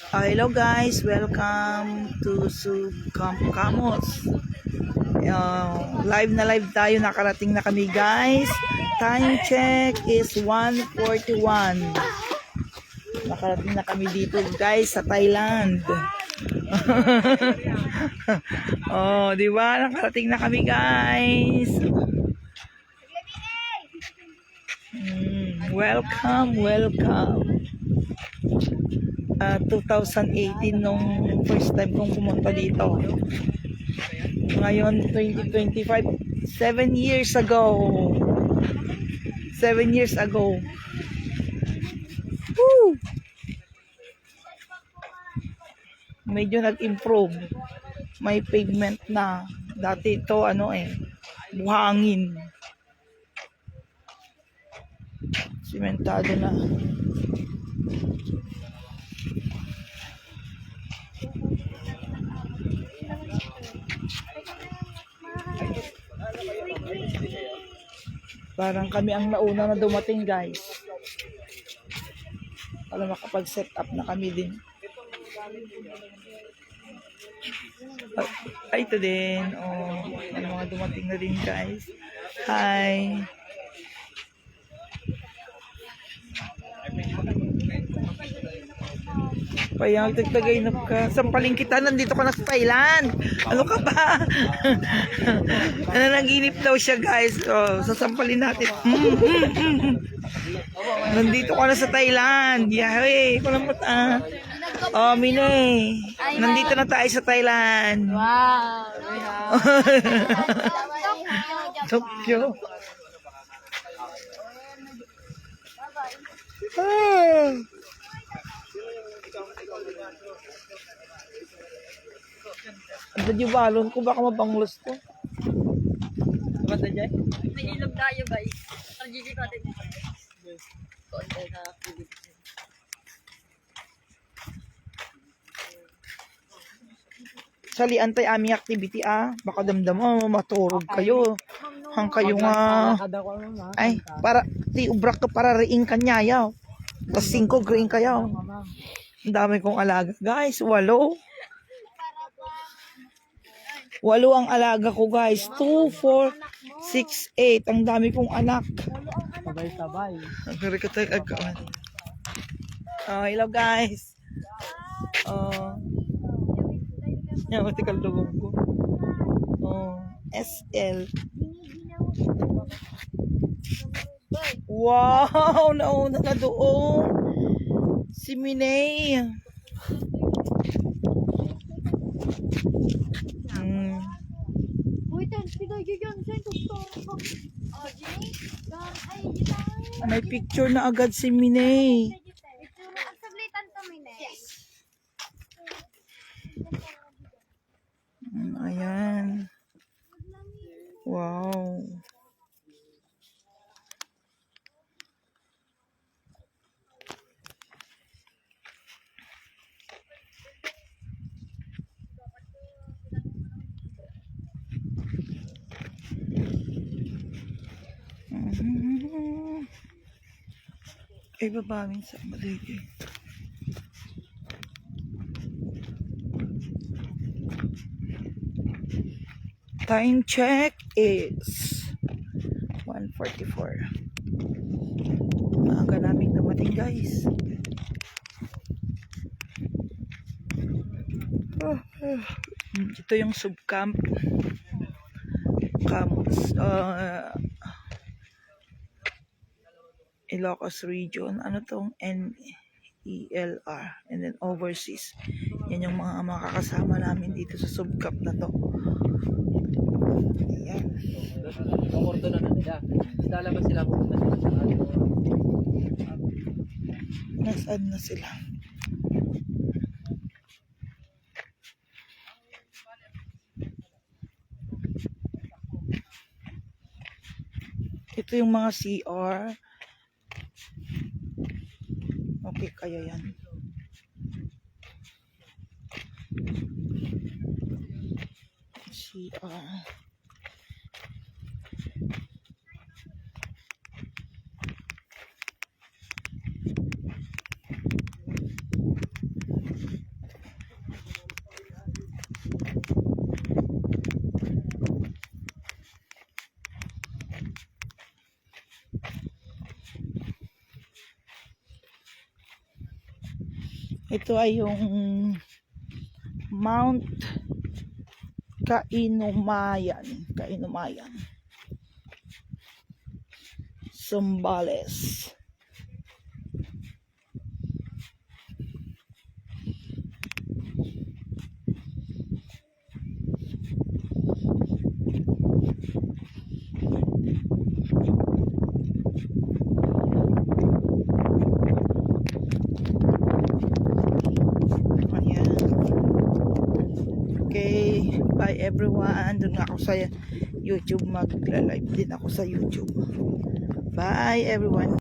Hello guys, welcome to Camp Kamos. Live na live tayo, nakarating na kami guys. Time check is 1:41. Nakarating na kami dito guys sa Thailand. Oh, di ba? Nakarating na kami guys. Welcome. 2018 nung first time kong pumunta dito. Ngayon 2025, 7 years ago. Woo! Medyo nag-improve. May pavement na. Dati ito buhangin. Simentado na. Parang kami ang nauna na dumating guys. Para makapag-set up na kami din. Ay, ito din. Oh, may mga dumating na din guys. Hi. Payang tagtagay ka. Sampaling kita, nandito ka na sa Thailand. Ano ka ba? Nanaginip daw siya guys. Oh, sasampalin natin. Nandito ka na sa Thailand. Yahe, ko lang mata. Oh, Mine. Nandito na tayo sa Thailand. Wow. Tokyo. Ando di balon ko baka mapanglos ko. Bata jay. Nilog tayo guys. Ang gigi ko natin. Konti na Philippines. Sali antay aming activity baka damdam maturog kayo. Hang kayo nga. Ay, para ti ubrak ka para riing kanyayaw. Tas 5 green kayaw. Ang dami kong alaga. Guys, 8 ang alaga ko guys. 2, 4, 6, 8. Ang dami kong anak. Sabay-sabay. Hello guys. Yan, matikal lubog ko. SL. Wow! Nauna na doon. Si Minay. May picture na agad si Minay. Ayan. Wow. Ay, babawin sa maligay. Time check is 1:44. Maaga namin dumating guys. Ito yung subcamp. Ilocos region. Ano tong NELR and then overseas. Yan yung mga makakasama namin dito sa subcamp na to. Ayan. Kumordo na nila. Lalabas sila pupunta sila sa ano. Nasaan na sila? Ito yung mga CR. Okay, kaya yan. CR. Ito ay yung Mount Kainumayan. Zambales. Ayan. Okay, bye everyone. Doon nga ako sa YouTube, magla-live din ako sa YouTube. Bye everyone.